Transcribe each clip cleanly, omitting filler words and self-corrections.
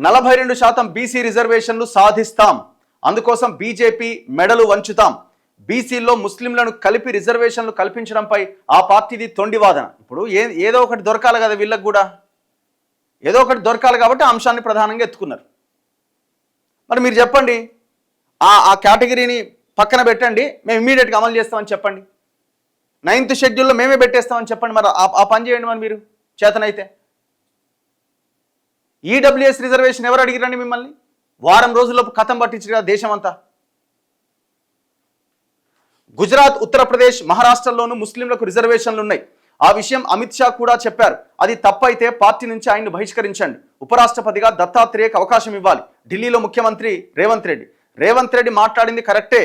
42% BC రిజర్వేషన్లు సాధిస్తాం, అందుకోసం బీజేపీ మెడలు వంచుతాం, బీసీల్లో ముస్లింలను కలిపి రిజర్వేషన్లు కల్పించడంపై ఆ పార్టీది తొండివాదన. ఇప్పుడు ఏదో ఒకటి దొరకాలి కదా, వీళ్ళకి కూడా ఏదో ఒకటి దొరకాలి కాబట్టి ఆ అంశాన్ని ప్రధానంగా ఎత్తుకున్నారు. మరి మీరు చెప్పండి, ఆ కేటగిరీని పక్కన పెట్టండి, మేము ఇమీడియట్గా అమలు చేస్తామని చెప్పండి, 9th షెడ్యూల్లో మేమే పెట్టేస్తామని చెప్పండి. మరి ఆ పని చేయండి మరి మీరు చేతనైతే. ఈడబ్ల్యూఎస్ రిజర్వేషన్ ఎవరు అడిగిరండి మిమ్మల్ని? వారం రోజుల్లోపు కథం పట్టించారు కదా దేశం అంతా. గుజరాత్, ఉత్తరప్రదేశ్, మహారాష్ట్రలోనూ ముస్లింలకు రిజర్వేషన్లు ఉన్నాయి. ఆ విషయం అమిత్ షా కూడా చెప్పారు. అది తప్పైతే పార్టీ నుంచి ఆయన్ను బహిష్కరించండి, ఉపరాష్ట్రపతిగా దత్తాత్రేయకు అవకాశం ఇవ్వాలి. ఢిల్లీలో ముఖ్యమంత్రి రేవంత్ రెడ్డి మాట్లాడింది కరెక్టే,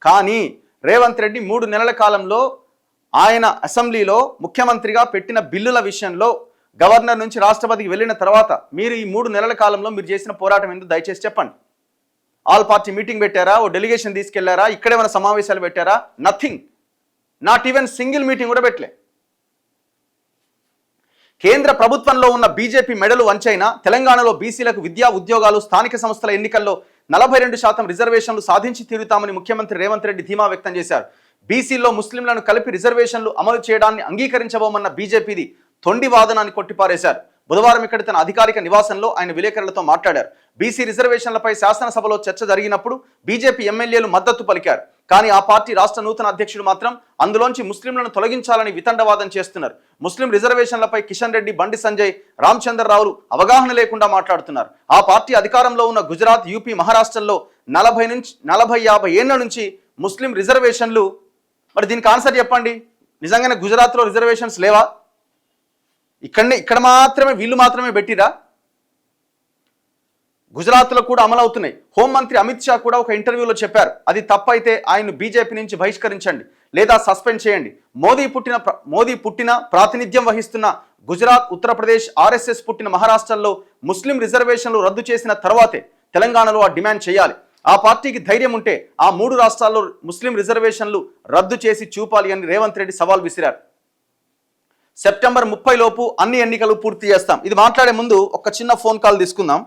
కానీ రేవంత్ రెడ్డి 3 నెలల కాలంలో ఆయన అసెంబ్లీలో ముఖ్యమంత్రిగా పెట్టిన బిల్లుల విషయంలో గవర్నర్ నుంచి రాష్ట్రపతికి వెళ్ళిన తర్వాత మీరు ఈ 3 నెలల కాలంలో మీరు చేసిన పోరాటం ఎందుకు దయచేసి చెప్పండి. ఆల్ పార్టీ మీటింగ్ పెట్టారా? ఓ డెలిగేషన్ తీసుకెళ్లారా? ఇక్కడేమైనా సమావేశాలు పెట్టారా? Nothing, not even single meeting కూడా పెట్టలే. కేంద్ర ప్రభుత్వంలో ఉన్న బీజేపీ మెడలు వంచైనా తెలంగాణలో బీసీలకు విద్యా, ఉద్యోగాలు, స్థానిక సంస్థల ఎన్నికల్లో 42% రిజర్వేషన్లు సాధించి తీరుతామని ముఖ్యమంత్రి రేవంత్ రెడ్డి ధీమా వ్యక్తం చేశారు. బీసీల్లో ముస్లింలను కలిపి రిజర్వేషన్లు అమలు చేయడాన్ని అంగీకరించబోమన్న బీజేపీది తొండి వాదనాన్ని కొట్టిపారేశారు. బుధవారం ఇక్కడ తన అధికారిక నివాసంలో ఆయన విలేకరులతో మాట్లాడారు. బీసీ రిజర్వేషన్లపై శాసనసభలో చర్చ జరిగినప్పుడు బీజేపీ ఎమ్మెల్యేలు మద్దతు పలికారు. కానీ ఆ పార్టీ రాష్ట్ర నూతన అధ్యక్షుడు మాత్రం అందులోంచి ముస్లింలను తొలగించాలని వితండవాదం చేస్తున్నారు. ముస్లిం రిజర్వేషన్లపై కిషన్ రెడ్డి, బండి సంజయ్, రామచంద్రరావులు అవగాహన లేకుండా మాట్లాడుతున్నారు. ఆ పార్టీ అధికారంలో ఉన్న గుజరాత్, యూపీ, మహారాష్ట్రల్లో 40-50 ఏళ్ల నుంచి ముస్లిం రిజర్వేషన్లు. మరి దీనికి ఆన్సర్ చెప్పండి. నిజంగానే గుజరాత్లో రిజర్వేషన్స్ లేవా? ఇక్కడ మాత్రమే వీళ్ళు మాత్రమే పెట్టిరా? గుజరాత్లో కూడా అమలు అవుతున్నాయి. హోంమంత్రి అమిత్ షా కూడా ఒక ఇంటర్వ్యూలో చెప్పారు, అది తప్పైతే ఆయన్ను బీజేపీ నుంచి బహిష్కరించండి లేదా సస్పెండ్ చేయండి. మోదీ పుట్టిన ప్రాతినిధ్యం వహిస్తున్న గుజరాత్, ఉత్తరప్రదేశ్, ఆర్ఎస్ఎస్ పుట్టిన మహారాష్ట్రలో ముస్లిం రిజర్వేషన్లు రద్దు చేసిన తర్వాతే తెలంగాణలో ఆ డిమాండ్ చేయాలి. ఆ పార్టీకి ధైర్యం ఉంటే ఆ 3 రాష్ట్రాల్లో ముస్లిం రిజర్వేషన్లు రద్దు చేసి చూపాలి అని రేవంత్ రెడ్డి సవాల్ విసిరారు. సెప్టెంబర్ 30 లోపు అన్ని ఎన్నికలు పూర్తి చేస్తాం. ఇది మాట్లాడే ముందు ఒక చిన్న ఫోన్ కాల్ తీసుకుందాం.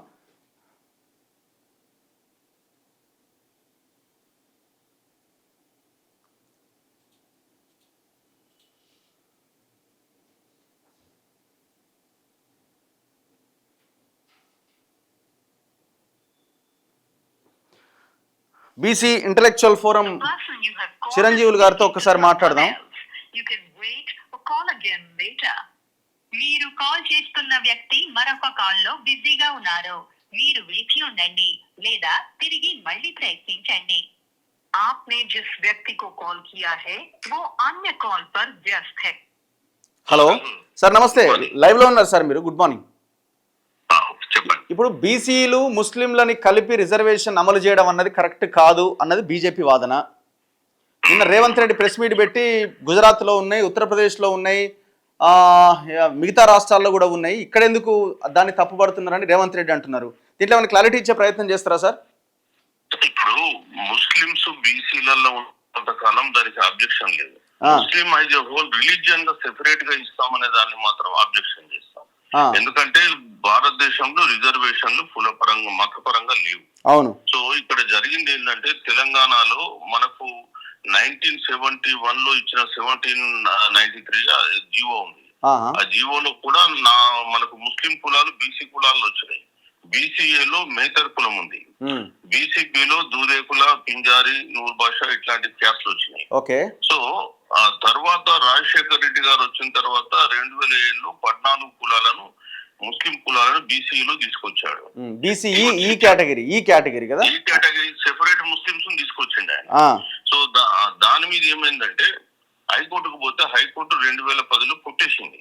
బీసీ ఇంటలెక్చువల్ ఫోరం చిరంజీవులు గారితో ఒకసారి మాట్లాడదాం. మీరు కాల్ చేస్తున్న వ్యక్తి మరొక కాల్లో బిజీగా ఉన్నారు, మీరు వేచి ఉండండి లేదా తిరిగి మళ్ళీ ప్రయత్నించండి. आपने जिस व्यक्ति को कॉल किया है वो अन्य कॉल पर व्यस्त है. హలో సార్, నమస్తే, లైవ్ లో ఉన్నారు సార్ మీరు. Good morning. ఇప్పుడు బీసీలు ముస్లింలని కలిపి రిజర్వేషన్ అమలు చేయడం అన్నది కరెక్ట్ కాదు అన్నది బీజేపీ వాదన. నిన్న రేవంత్ రెడ్డి ప్రెస్ మీట్ పెట్టి గుజరాత్లో ఉన్నాయి, ఉత్తరప్రదేశ్లో ఉన్నాయి, మిగతా రాష్ట్రాల్లో కూడా ఉన్నాయి, ఇక్కడ ఎందుకు దాన్ని తప్పుపడుతున్నారని రేవంత్ రెడ్డి అంటున్నారు. దీంట్లో ఏమైనా క్లారిటీ ఇచ్చే ప్రయత్నం చేస్తారా సార్? ఇప్పుడు ముస్లింస్ బీసీలలో ఉన్నంతకాలం దానికి అబ్జెక్షన్ లేదు. ముస్లిం యాజ్ ఎ హోల్ రిలీజియన్ గా సెపరేట్ గా ఇస్తామనే దాన్ని మాత్రం అబ్జెక్షన్ చేస్తాం. ఎందుకంటే భారతదేశంలో రిజర్వేషన్లు కులపరంగా, మతపరంగా లేవు. అవును. సో ఇక్కడ జరిగింది ఏంటంటే తెలంగాణలో మనకు 1971 లో ఇచ్చిన 1793 జీవో ఉంది. ఆ జీవోలో కూడా మనకు ముస్లిం కులాలు, బీసీ కులాలు వచ్చినాయి. బీసీఏలో మేకర్ కులం ఉంది, బీసీబీలో దూదేకుల, పింజారి, నూర్ భాష ఇట్లాంటి క్యాస్ట్లు వచ్చినాయి. సో ఆ తర్వాత రాజశేఖర్ రెడ్డి గారు వచ్చిన తర్వాత 2007లో 14 కులాలను, ముస్లిం కులాలను బీసీలో తీసుకొచ్చాడు. ఈ కేటగిరీ కదా, ఈ కేటగిరీ సెపరేట్ ముస్లింస్ తీసుకొచ్చిండు ఆయన. సో దాని మీద ఏమైందంటే హైకోర్టుకు పోతే హైకోర్టు 2010లో కొట్టేసింది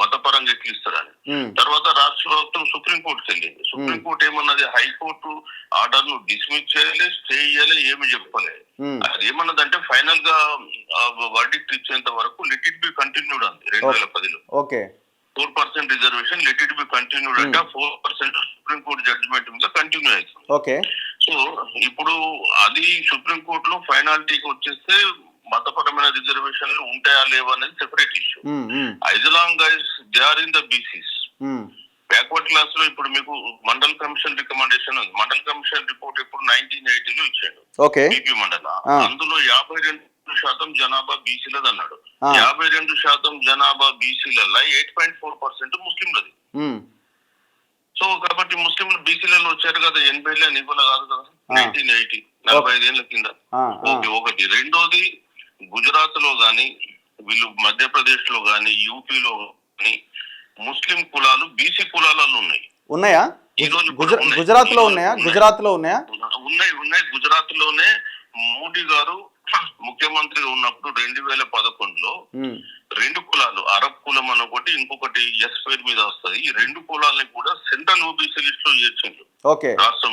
మతపరంగా ఎక్కిస్తారని. తర్వాత రాష్ట్ర ప్రభుత్వం సుప్రీంకోర్టుకి వెళ్ళింది. సుప్రీంకోర్టు ఏమన్నది, హైకోర్టు ఆర్డర్ ను డిస్మిస్ చేయలే, స్టే చేయాలి, ఏమి చెప్పలేదు. అది ఏమన్నదంటే ఫైనల్ గా వర్డిక్ట్ ఇచ్చేంత వరకు లెట్ ఇట్ బి కంటిన్యూడ్ అంది 2010లో. 4% reservation let it be continued అంటే 4% సుప్రీంకోర్టు జడ్జిమెంట్ మీద కంటిన్యూ అవుతుంది. సో ఇప్పుడు అది సుప్రీంకోర్టులో ఫైనాలిటీకి వచ్చేస్తే మతపరమైన రిజర్వేషన్లు ఉంటాయా లేవా అనేది separate issue. as long as they are in the BCs, backward class లో ఇప్పుడు మీకు మండల్ కమిషన్ రికమెండేషన్ ఉంది. మండల్ కమిషన్ రిపోర్ట్ ఇప్పుడు 1980లో ఇచ్చాడు బీపీ మండల. అందులో 52% జనాభా బీసీలది అన్నాడు. 52% జనాభా బీసీలలో 8.4% ముస్లింలది. సో కాబట్టి ముస్లింలు బీసీలలో వచ్చారు కదా, 80 నిపుణులు కాదు కదా 1980, 45 ఏళ్ల కింద. ఒకటి. రెండోది గుజరాత్ లో గాని, వీళ్ళు మధ్యప్రదేశ్ లో గాని, యూపీలో గాని ముస్లిం కులాలు బీసీ కులాలలో ఉన్నాయా? ఈ రోజు గుజరాత్ లో ఉన్నాయా? ఉన్నాయి. గుజరాత్ లోనే మోడీ గారు ముఖ్యమంత్రిగా ఉన్నప్పుడు 2011లో 2 కులాలు, అరబ్ కులం అని ఒకటి, ఇంకొకటి ఎస్ పేరు మీద వస్తుంది, ఈ 2 కులాలని కూడా సెంట్రల్ ఓబీసీ లిస్ట్ లో చేర్చిండు రాష్ట్రం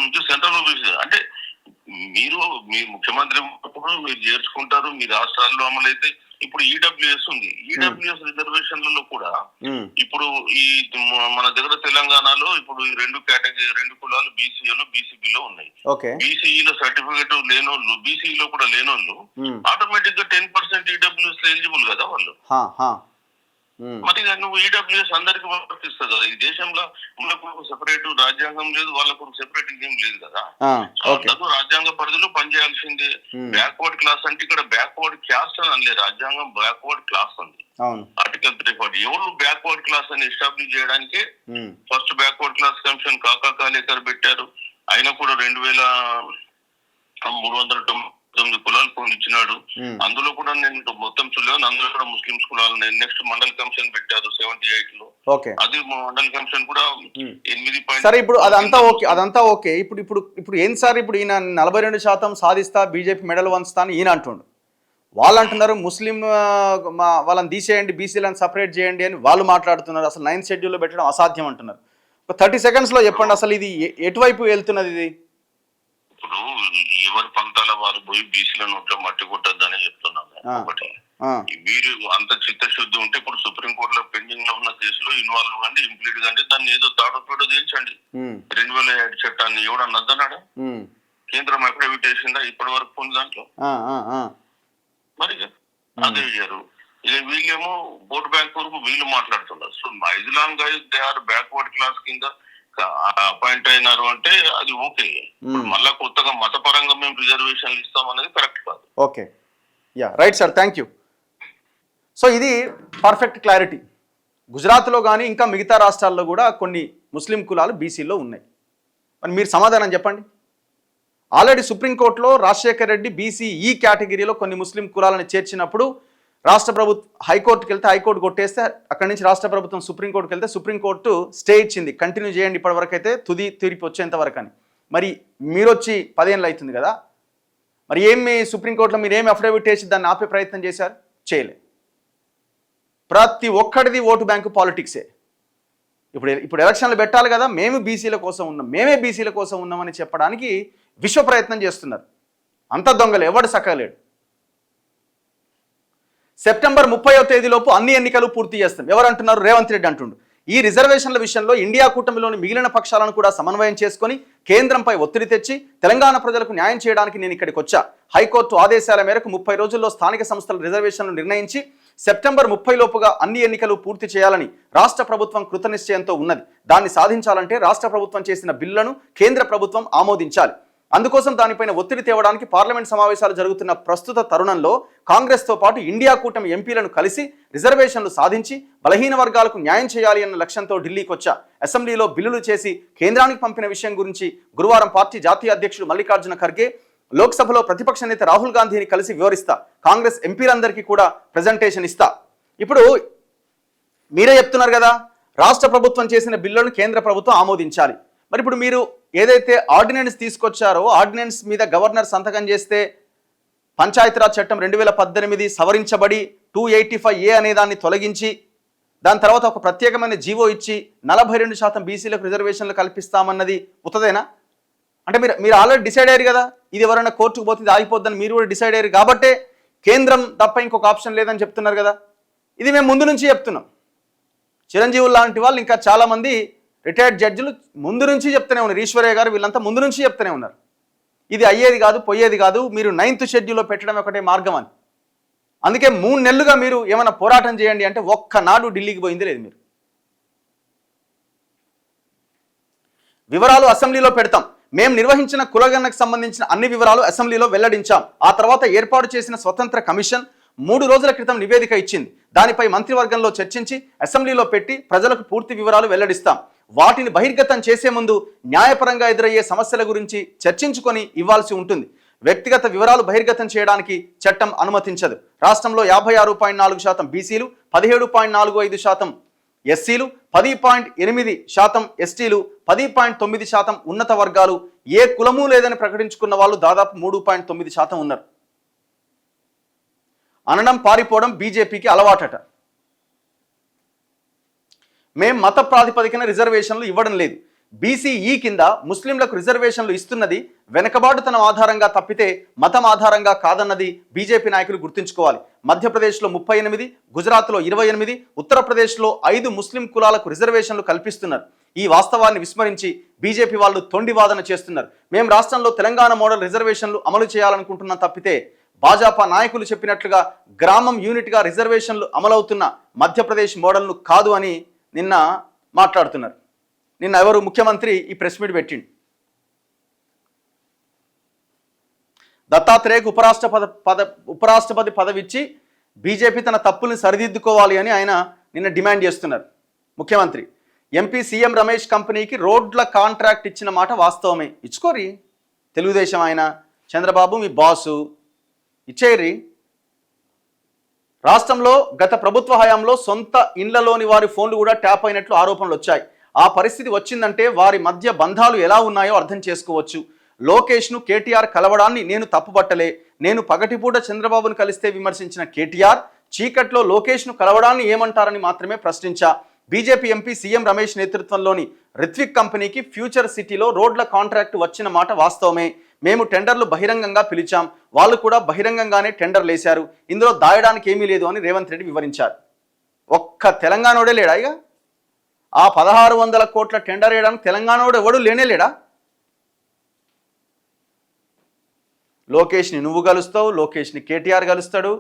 నుంచి సెంట్రల్ ఓబీసీ. అంటే మీరు మీ ముఖ్యమంత్రి ఉన్నప్పుడు మీరు చేర్చుకుంటారు, మీ రాష్ట్రాల్లో అమలైతే. ఇప్పుడు ఈడబ్ల్యూఎస్ ఉంది. ఈడబ్ల్యూఎస్ రిజర్వేషన్లలో కూడా ఇప్పుడు ఈ మన దగ్గర తెలంగాణలో ఇప్పుడు ఈ 2 కేటగిరీ 2 కులాలు బీసీఏలో బీసీబీలో ఉన్నాయి. బీసీఈలో సర్టిఫికేట్ లేనోళ్ళు, బీసీఈలో కూడా లేనోళ్ళు ఆటోమేటిక్ గా 10% ఈడబ్ల్యూఎస్ ఎలిజిబుల్ కదా వాళ్ళు. మరి నువ్వు ఈడబ్ల్యూఎస్ అందరికి వర్తిస్తుంది కదా. ఈ దేశంలో మనకు సెపరేట్ రాజ్యాంగం లేదు, వాళ్ళకు సెపరేట్ ఏం లేదు కదా. అందరూ రాజ్యాంగ పరిధిలో పనిచేయాల్సిందే. బ్యాక్వర్డ్ క్లాస్ అంటే ఇక్కడ బ్యాక్వర్డ్ క్యాస్ట్ అని అనలేదు, రాజ్యాంగం బ్యాక్వర్డ్ క్లాస్ ఉంది. ఆర్టికల్ 340 ఎవరు బ్యాక్వర్డ్ క్లాస్ అని ఎస్టాబ్లిష్ చేయడానికి ఫస్ట్ బ్యాక్వర్డ్ క్లాస్ కమిషన్ కాకా కాలేకర్ పెట్టారు. ఆయన కూడా 2399 కులాలు కొన్ని ఇచ్చినాడు. అందులో కూడా నేను మొత్తం చూడలేదు, అందులో కూడా ముస్లింస్ కులాలు. నెక్స్ట్ మండల్ కమిషన్ పెట్టారు 78లో. అది మండల్ కమిషన్ కూడా 8. సరే, ఇప్పుడు అదంతా ఓకే. ఇప్పుడు ఏం సార్, ఇప్పుడు ఈయన 42% సాధిస్తా, బీజేపీ మెడల్ వంచుతా అని ఈయన అంటుండు. వాళ్ళు అంటున్నారు ముస్లిం వాళ్ళని తీసేయండి, బీసీలను సపరేట్ చేయండి అని వాళ్ళు మాట్లాడుతున్నారు. అసలు 9th షెడ్యూల్లో పెట్టడం అసాధ్యం అంటున్నారు. 30 సెకండ్స్లో చెప్పండి అసలు ఇది ఎటువైపు వెళ్తున్నది? ఇది ఇప్పుడు ఎవరి పంతాల వారు పోయి బీసీల నోట్లో మట్టి కొట్టద్దని చెప్తున్నాను. ఒకటి, మీరు అంత చిత్తశుద్ధి ఉంటే ఇప్పుడు సుప్రీంకోర్టులో పెండింగ్ లో ఉన్న కేసులో ఇన్వాల్వ్ కండి, ఇంప్లీట్ కండి, దాన్ని ఏదో తాడో తేల్చండి. 2007 చట్టాన్ని ఎవడన్నా అద్దన్నాడా? కేంద్రం అఫిడవిట్ వేసిందా ఇప్పటి వరకు కొన్ని దాంట్లో? మరి అదే అయ్యారు. వీళ్ళేమో ఓట్ బ్యాంక్ వరకు వీళ్ళు మాట్లాడుతున్నారు. So as long they are backward class కింద అపాయింట్ అయినారు అంటే అది ఓకే. మళ్ళా కొత్తగా మతపరంగా మేము రిజర్వేషన్లు ఇస్తాం అనేది కరెక్ట్ కాదు. Okay, right sir, thank you. So ఇది పర్ఫెక్ట్ క్లారిటీ. గుజరాత్లో కానీ ఇంకా మిగతా రాష్ట్రాల్లో కూడా కొన్ని ముస్లిం కులాలు బీసీలో ఉన్నాయి. మరి మీరు సమాధానం చెప్పండి. ఆల్రెడీ సుప్రీంకోర్టులో రాజశేఖర్ రెడ్డి బీసీ ఈ కేటగిరీలో కొన్ని ముస్లిం కులాలను చేర్చినప్పుడు రాష్ట్ర ప్రభుత్వం హైకోర్టుకి వెళ్తే హైకోర్టు కొట్టేస్తే అక్కడి నుంచి రాష్ట్ర ప్రభుత్వం సుప్రీంకోర్టుకి వెళ్తే సుప్రీంకోర్టు స్టే ఇచ్చింది, కంటిన్యూ చేయండి ఇప్పటివరకు అయితే తుది తీర్పు వచ్చేంత వరకు అని. మరి మీరు వచ్చి 10 ఏళ్ళు అవుతుంది కదా, మరి ఏమి సుప్రీంకోర్టులో మీరు ఏమి అఫిడవిట్ వేసి దాన్ని ఆపే ప్రయత్నం చేశారు? చేయలే. ప్రతి ఒక్కడిది ఓటు బ్యాంకు పాలిటిక్సే. ఇప్పుడు ఎలక్షన్లు పెట్టాలి కదా, మేము బీసీల కోసం ఉన్నాం, మేమే బీసీల కోసం ఉన్నామని చెప్పడానికి విశ్వ ప్రయత్నం చేస్తున్నారు. అంత దొంగలు, ఎవడు సక్కలేడు. సెప్టెంబర్ 30వ తేదీలోపు అన్ని ఎన్నికలు పూర్తి చేస్తాం ఎవరంటున్నారు? రేవంత్ రెడ్డి అంటుండు. ఈ రిజర్వేషన్ల విషయంలో ఇండియా కూటమిలోని మిగిలిన పక్షాలను కూడా సమన్వయం చేసుకొని కేంద్రంపై ఒత్తిడి తెచ్చి తెలంగాణ ప్రజలకు న్యాయం చేయడానికి నేను ఇక్కడికి వచ్చా. హైకోర్టు ఆదేశాల మేరకు 30 రోజుల్లో స్థానిక సంస్థల రిజర్వేషన్లు నిర్ణయించి సెప్టెంబర్ 30 లోపుగా అన్ని ఎన్నికలు పూర్తి చేయాలని రాష్ట్ర ప్రభుత్వం కృతనిశ్చయంతో ఉన్నది. దాన్ని సాధించాలంటే రాష్ట్ర ప్రభుత్వం చేసిన బిల్లులను కేంద్ర ప్రభుత్వం ఆమోదించాలి. అందుకోసం దానిపైన ఒత్తిడి తేవడానికి పార్లమెంట్ సమావేశాలు జరుగుతున్న ప్రస్తుత తరుణంలో కాంగ్రెస్తో పాటు ఇండియా కూటమి ఎంపీలను కలిసి రిజర్వేషన్లు సాధించి బలహీన వర్గాలకు న్యాయం చేయాలి అన్న లక్ష్యంతో ఢిల్లీకి వచ్చా. అసెంబ్లీలో బిల్లులు చేసి కేంద్రానికి పంపిన విషయం గురించి గురువారం పార్టీ జాతీయ అధ్యక్షుడు మల్లికార్జున ఖర్గే లోక్సభలో ప్రతిపక్ష నేత రాహుల్ గాంధీని కలిసి వివరిస్తా. కాంగ్రెస్ ఎంపీలందరికీ కూడా ప్రజెంటేషన్ ఇస్తా. ఇప్పుడు మీరే చెప్తున్నారు కదా, రాష్ట్ర ప్రభుత్వం చేసిన బిల్లులను కేంద్ర ప్రభుత్వం ఆమోదించాలి. మరి ఇప్పుడు మీరు ఏదైతే ఆర్డినెన్స్ తీసుకొచ్చారో ఆర్డినెన్స్ మీద గవర్నర్ సంతకం చేస్తే పంచాయతీరాజ్ చట్టం 2018 సవరించబడి 285A అనే దాన్ని తొలగించి దాని తర్వాత ఒక ప్రత్యేకమైన జీవో ఇచ్చి 42% బీసీలకు రిజర్వేషన్లు కల్పిస్తామన్నది ఉత్తదేనా? అంటే మీరు ఆల్రెడీ డిసైడ్ అయ్యారు కదా, ఇది ఎవరైనా కోర్టుకు పోతుంది ఆగిపోద్దని మీరు కూడా డిసైడ్ అయ్యారు కాబట్టే కేంద్రం తప్ప ఇంకొక ఆప్షన్ లేదని చెప్తున్నారు కదా. ఇది మేము ముందు నుంచి చెప్తున్నాం. చిరంజీవులు లాంటి వాళ్ళు ఇంకా చాలామంది రిటైర్డ్ జడ్జిలు ముందు నుంచి చెప్తూనే ఉన్నారు, ఈశ్వరయ్య గారు వీళ్ళంతా ముందు నుంచి చెప్తూనే ఉన్నారు ఇది అయ్యేది కాదు పోయేది కాదు, మీరు 9th షెడ్యూల్లో పెట్టడం ఒకటే మార్గం అని. అందుకే 3 నెలలుగా మీరు ఏమైనా పోరాటం చేయండి అంటే ఒక్కనాడు ఢిల్లీకి పోయింది లేదు. మీరు వివరాలు అసెంబ్లీలో పెడతాం. మేము నిర్వహించిన కులగణనకు సంబంధించిన అన్ని వివరాలు అసెంబ్లీలో వెల్లడించాం. ఆ తర్వాత ఏర్పాటు చేసిన స్వతంత్ర కమిషన్ 3 రోజుల క్రితం నివేదిక ఇచ్చింది. దానిపై మంత్రివర్గంలో చర్చించి అసెంబ్లీలో పెట్టి ప్రజలకు పూర్తి వివరాలు వెల్లడిస్తాం. వాటిని బహిర్గతం చేసే ముందు న్యాయపరంగా ఎదురయ్యే సమస్యల గురించి చర్చించుకొని ఇవ్వాల్సి ఉంటుంది. వ్యక్తిగత వివరాలు బహిర్గతం చేయడానికి చట్టం అనుమతించదు. రాష్ట్రంలో 56.4% బీసీలు, 17.45% ఎస్సీలు, 10.8% ఎస్టీలు, 10.9% ఉన్నత వర్గాలు, ఏ కులము లేదని ప్రకటించుకున్న వాళ్ళు దాదాపు 3.9% ఉన్నారు. అనడం పారిపోవడం బీజేపీకి అలవాటట. మేం మత ప్రాతిపదికన రిజర్వేషన్లు ఇవ్వడం లేదు. బీసీఈ కింద ముస్లింలకు రిజర్వేషన్లు ఇస్తున్నది వెనకబాటుతనం ఆధారంగా తప్పితే మతం ఆధారంగా కాదన్నది బీజేపీ నాయకులు గుర్తుంచుకోవాలి. మధ్యప్రదేశ్లో 38, గుజరాత్లో 28, ఉత్తరప్రదేశ్లో 5 ముస్లిం కులాలకు రిజర్వేషన్లు కల్పిస్తున్నారు. ఈ వాస్తవాన్ని విస్మరించి బీజేపీ వాళ్ళు తొండివాదన చేస్తున్నారు. మేము రాష్ట్రంలో తెలంగాణ మోడల్ రిజర్వేషన్లు అమలు చేయాలనుకుంటున్నాం తప్పితే భాజపా నాయకులు చెప్పినట్లుగా గ్రామం యూనిట్గా రిజర్వేషన్లు అమలవుతున్న మధ్యప్రదేశ్ మోడల్ను కాదు అని నిన్న మాట్లాడుతున్నారు. నిన్న ఎవరు ముఖ్యమంత్రి ఈ ప్రెస్ మీట్ పెట్టిండు. దత్తాత్రేయకు ఉపరాష్ట్రపతి పదవి ఇచ్చి బీజేపీ తన తప్పుల్ని సరిదిద్దుకోవాలి అని ఆయన నిన్న డిమాండ్ చేస్తున్నారు ముఖ్యమంత్రి. ఎంపీ సీఎం రమేష్ కంపెనీకి రోడ్ల కాంట్రాక్ట్ ఇచ్చిన మాట వాస్తవమే. ఇచ్చుకోరి, తెలుగుదేశం ఆయన చంద్రబాబు మీ బాసు ఇచ్చేరి. రాష్ట్రంలో గత ప్రభుత్వ హయాంలో సొంత ఇండ్లలోని వారి ఫోన్లు కూడా ట్యాప్ అయినట్లు ఆరోపణలు వచ్చాయి. ఆ పరిస్థితి వచ్చిందంటే వారి మధ్య బంధాలు ఎలా ఉన్నాయో అర్థం చేసుకోవచ్చు. లోకేష్ను కేటీఆర్ కలవడాన్ని నేను తప్పుపట్టలే. నేను పగటిపూట చంద్రబాబును కలిస్తే విమర్శించిన కేటీఆర్ చీకట్లో లోకేష్ను కలవడాన్ని ఏమంటారని మాత్రమే ప్రశ్నించా. బీజేపీ ఎంపీ సీఎం రమేష్ నేతృత్వంలోని రిత్విక్ కంపెనీకి ఫ్యూచర్ సిటీలో రోడ్ల కాంట్రాక్టు వచ్చిన మాట వాస్తవమే. మేము టెండర్లు బహిరంగంగా పిలిచాం, వాళ్ళు కూడా బహిరంగంగానే టెండర్లు వేశారు. ఇందులో దాయడానికి ఏమీ లేదు అని రేవంత్ రెడ్డి వివరించారు. ఒక్క తెలంగాణోడే లేడా? ఇక ఆ 1600 కోట్ల టెండర్ వేయడానికి తెలంగాణోడు ఎవడు లేనేలేడా? లోకేష్ని నువ్వు కలుస్తావు, లోకేష్ని కేటీఆర్ కలుస్తాడు.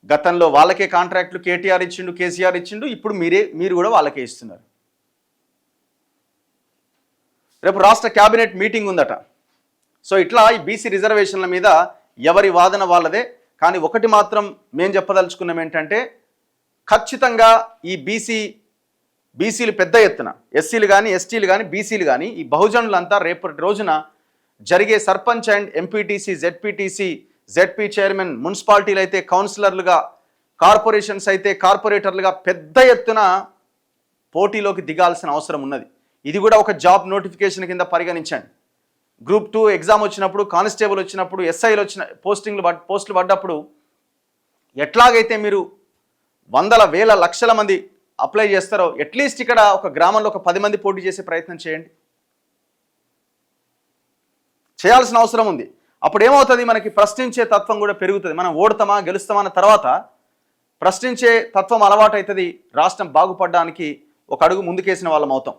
గతంలో వాళ్ళకే కాంట్రాక్టులు కేటీఆర్ ఇచ్చిండు, కేసీఆర్ ఇచ్చిండు, ఇప్పుడు మీరు కూడా వాళ్ళకే ఇస్తున్నారు. రేపు రాష్ట్ర క్యాబినెట్ మీటింగ్ ఉందట. సో ఇట్లా ఈ బీసీ రిజర్వేషన్ల మీద ఎవరి వాదన వాళ్ళదే. కానీ ఒకటి మాత్రం మేము చెప్పదలుచుకున్నాం ఏంటంటే, ఖచ్చితంగా ఈ బీసీలు పెద్ద ఎత్తున ఎస్సీలు కానీ ఎస్టీలు కానీ బీసీలు కానీ ఈ బహుజనులంతా రేపటి రోజున జరిగే sarpanch and MPTC, ZP chairman, మున్సిపాలిటీలు అయితే కౌన్సిలర్లుగా, కార్పొరేషన్స్ అయితే కార్పొరేటర్లుగా పెద్ద ఎత్తున పోటీలోకి దిగాల్సిన అవసరం ఉన్నది. ఇది కూడా ఒక జాబ్ నోటిఫికేషన్ కింద పరిగణించండి. గ్రూప్ 2 ఎగ్జామ్ వచ్చినప్పుడు, కానిస్టేబుల్ వచ్చినప్పుడు, ఎస్ఐలు వచ్చిన పోస్టులు పడ్డప్పుడు ఎట్లాగైతే మీరు వందల వేల లక్షల మంది అప్లై చేస్తారో అట్లీస్ట్ ఇక్కడ ఒక గ్రామంలో ఒక 10 మంది పోటీ చేసే ప్రయత్నం చేయండి. చేయాల్సిన అవసరం ఉంది. అప్పుడు ఏమవుతుంది, మనకి ప్రశ్నించే తత్వం కూడా పెరుగుతుంది. మనం ఓడతామా గెలుస్తామా అన్న తర్వాత ప్రశ్నించే తత్వం అలవాటు అవుతుంది. రాష్ట్రం బాగుపడడానికి ఒక అడుగు ముందుకేసిన వాళ్ళం అవుతాం.